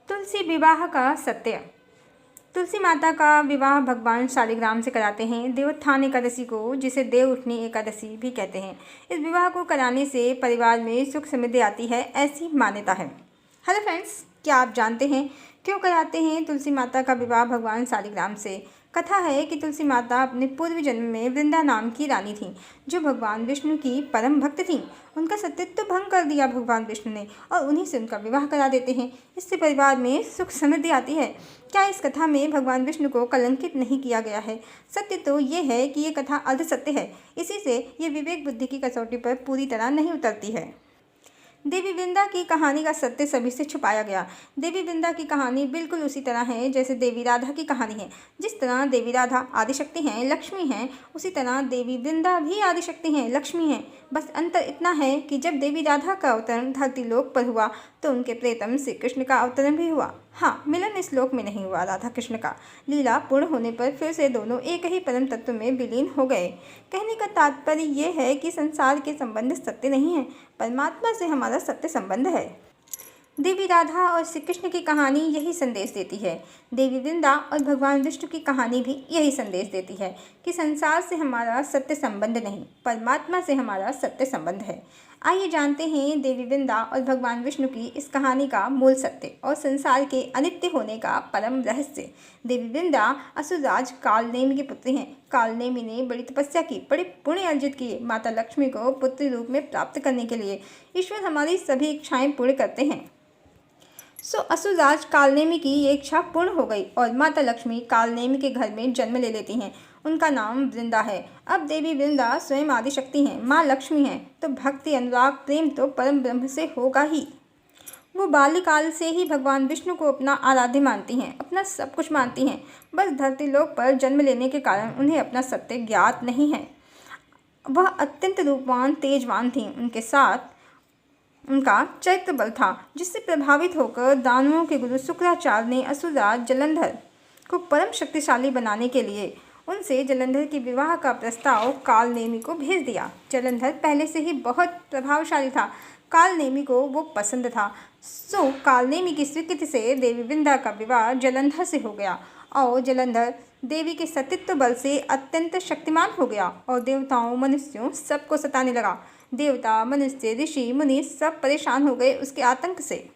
तुलसी विवाह का सत्य। तुलसी माता का विवाह भगवान शालिग्राम से कराते हैं देवोत्थान एकादशी को, जिसे देव उठनी एकादशी भी कहते हैं। इस विवाह को कराने से परिवार में सुख समृद्धि आती है, ऐसी मान्यता है। हेलो फ्रेंड्स, क्या आप जानते हैं क्यों कराते हैं तुलसी माता का विवाह भगवान शालिग्राम से? कथा है कि तुलसी माता अपने पूर्व जन्म में वृंदा नाम की रानी थीं, जो भगवान विष्णु की परम भक्त थीं। उनका सतीत्व भंग कर दिया भगवान विष्णु ने और उन्हीं से उनका विवाह करा देते हैं। इससे परिवार में सुख समृद्धि आती है। क्या इस कथा में भगवान विष्णु को कलंकित नहीं किया गया है? सत्य तो ये है कि ये कथा अर्ध सत्य है। इसी से ये विवेक बुद्धि की कसौटी पर पूरी तरह नहीं उतरती है। देवी वृंदा की कहानी का सत्य सभी से छुपाया गया। देवी वृंदा की कहानी बिल्कुल उसी तरह है जैसे देवी राधा की कहानी है। जिस तरह देवी राधा आदिशक्ति हैं, लक्ष्मी हैं, उसी तरह देवी वृंदा भी आदिशक्ति हैं, लक्ष्मी हैं। बस अंतर इतना है कि जब देवी राधा का अवतरण धरती लोक पर हुआ तो उनके प्रियतम श्री कृष्ण का अवतरण भी हुआ। हाँ, मिलन इस लोक में नहीं हुआ राधा कृष्ण का। लीला पूर्ण होने पर फिर से दोनों एक ही परम तत्व में विलीन हो गए। कहने का तात्पर्य ये है कि संसार के संबंध सत्य नहीं है, परमात्मा से हमारा सत्य संबंध है। देवी राधा और श्री कृष्ण की कहानी यही संदेश देती है। देवी वृंदा और भगवान विष्णु की कहानी भी यही संदेश देती है कि संसार से हमारा सत्य संबंध नहीं, परमात्मा से हमारा सत्य संबंध है। आइए जानते हैं देवी वृंदा और भगवान विष्णु की इस कहानी का मूल सत्य और संसार के अनित्य होने का परम रहस्य। देवी वृंदा असुरराज कालनेमि की पुत्री हैं। कालनेमि ने बड़ी तपस्या की, बड़े पुण्य अर्जित किए। माता लक्ष्मी को पुत्री रूप में प्राप्त करने के लिए ईश्वर हमारी सभी इच्छाएं पूर्ण करते हैं। असुरराज कालनेमि की ये इच्छा पूर्ण हो गई और माता लक्ष्मी कालनेमि के घर में जन्म ले लेती हैं। उनका नाम वृंदा है। अब देवी वृंदा स्वयं आदिशक्ति हैं, माँ लक्ष्मी हैं, तो भक्ति, अनुराग, प्रेम तो परम ब्रह्म से होगा ही। वो बाल्यकाल से ही भगवान विष्णु को अपना आराध्य मानती हैं, अपना सब कुछ मानती हैं। बस धरती लोक पर जन्म लेने के कारण उन्हें अपना सत्य ज्ञात नहीं है। वह अत्यंत रूपवान, तेजवान थीं। उनके साथ उनका चैत्र बल था, जिससे प्रभावित होकर दानवों के गुरु शुक्राचार्य ने असुरराज जलंधर को परम शक्तिशाली बनाने के लिए उनसे जलंधर के विवाह का प्रस्ताव कालनेमि को भेज दिया। जलंधर पहले से ही बहुत प्रभावशाली था, कालनेमि को वो पसंद था। कालनेमि की स्वीकृति से देवी वृंदा का विवाह जलंधर से हो गया और जलंधर देवी के सतीत्व बल से अत्यंत शक्तिमान हो गया और देवताओं, मनुष्यों सबको सताने लगा। देवता, मनुष्य, ऋषि, मुनि सब परेशान हो गए उसके आतंक से।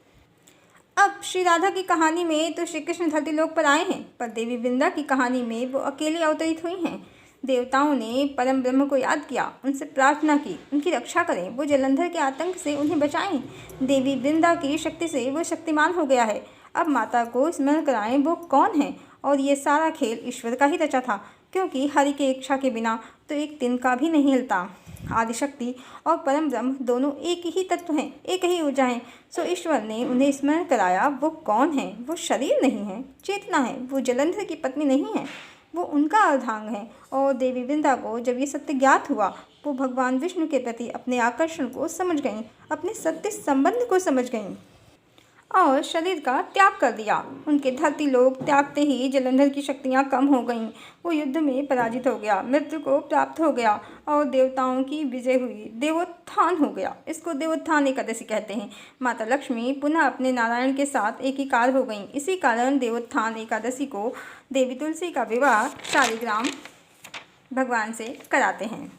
अब श्री राधा की कहानी में तो श्री कृष्ण धरती लोक पर आए हैं, पर देवी वृंदा की कहानी में वो अकेले अवतरित हुई हैं। देवताओं ने परम ब्रह्म को याद किया, उनसे प्रार्थना की उनकी रक्षा करें, वो जलंधर के आतंक से उन्हें बचाएं। देवी वृंदा की शक्ति से वो शक्तिमान हो गया है। अब माता को स्मरण कराएं वो कौन है। और ये सारा खेल ईश्वर का ही रचा था, क्योंकि हरि की इच्छा के बिना तो एक तिनका भी नहीं हिलता। आदिशक्ति और परम ब्रह्म दोनों एक ही तत्व हैं, एक ही ऊर्जा हैं। ईश्वर ने उन्हें स्मरण कराया वो कौन है। वो शरीर नहीं है, चेतना है। वो जलंधर की पत्नी नहीं है, वो उनका अर्धांग है। और देवी वृंदा को जब ये सत्य ज्ञात हुआ, वो भगवान विष्णु के प्रति अपने आकर्षण को समझ गईं, अपने सत्य संबंध को समझ गईं और शरीर का त्याग कर दिया। उनके धरती लोक त्यागते ही जलंधर की शक्तियाँ कम हो गईं। वो युद्ध में पराजित हो गया, मृत्यु को प्राप्त हो गया और देवताओं की विजय हुई, देवोत्थान हो गया। इसको देवोत्थान एकादशी कहते हैं। माता लक्ष्मी पुनः अपने नारायण के साथ एकीकार हो गईं। इसी कारण देवोत्थान एकादशी को देवी तुलसी का विवाह शालिग्राम भगवान से कराते हैं।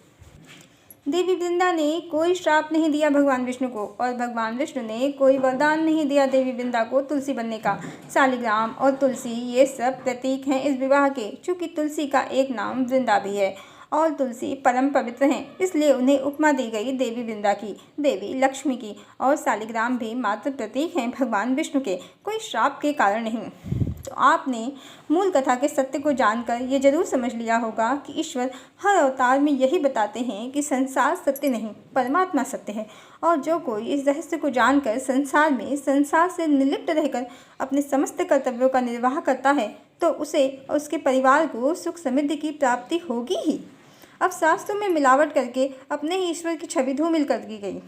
देवी वृंदा ने कोई श्राप नहीं दिया भगवान विष्णु को और भगवान विष्णु ने कोई वरदान नहीं दिया देवी वृंदा को तुलसी बनने का। शालिग्राम और तुलसी ये सब प्रतीक हैं इस विवाह के। चूँकि तुलसी का एक नाम वृंदा भी है और तुलसी परम पवित्र हैं, इसलिए उन्हें उपमा दी गई देवी वृंदा की, देवी लक्ष्मी की। और शालिग्राम भी मात्र प्रतीक हैं भगवान विष्णु के, कोई श्राप के कारण नहीं। तो आपने मूल कथा के सत्य को जानकर ये जरूर समझ लिया होगा कि ईश्वर हर अवतार में यही बताते हैं कि संसार सत्य नहीं, परमात्मा सत्य है। और जो कोई इस रहस्य को जानकर संसार से निर्लिप्त रहकर अपने समस्त कर्तव्यों का निर्वाह करता है, तो उसे और उसके परिवार को सुख समृद्धि की प्राप्ति होगी ही। अब शास्त्रों में मिलावट करके अपने ही ईश्वर की छवि धूमिल कर दी गई।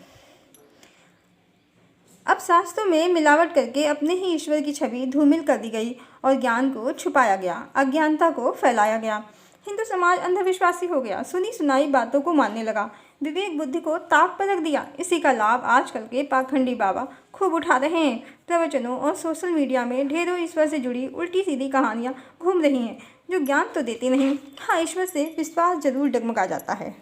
अब शास्त्रों में मिलावट करके अपने ही ईश्वर की छवि धूमिल कर दी गई और ज्ञान को छुपाया गया, अज्ञानता को फैलाया गया। हिंदू समाज अंधविश्वासी हो गया, सुनी सुनाई बातों को मानने लगा। विवेक बुद्धि को ताक पर रख दिया। इसी का लाभ आजकल के पाखंडी बाबा खूब उठा रहे हैं। प्रवचनों और सोशल मीडिया में ढेरों ईश्वर से जुड़ी उल्टी सीधी कहानियाँ घूम रही हैं जो ज्ञान तो देती नहीं। हाँ, ईश्वर से विश्वास जरूर डगमगा जाता है।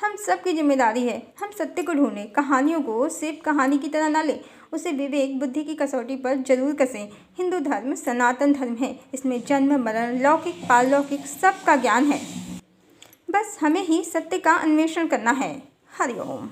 हम सब की जिम्मेदारी है हम सत्य को ढूंढें, कहानियों को सिर्फ कहानी की तरह ना लें, उसे विवेक बुद्धि की कसौटी पर जरूर कसें। हिंदू धर्म सनातन धर्म है, इसमें जन्म मरण लौकिक पारलौकिक सबका ज्ञान है। बस हमें ही सत्य का अन्वेषण करना है। हरिओम।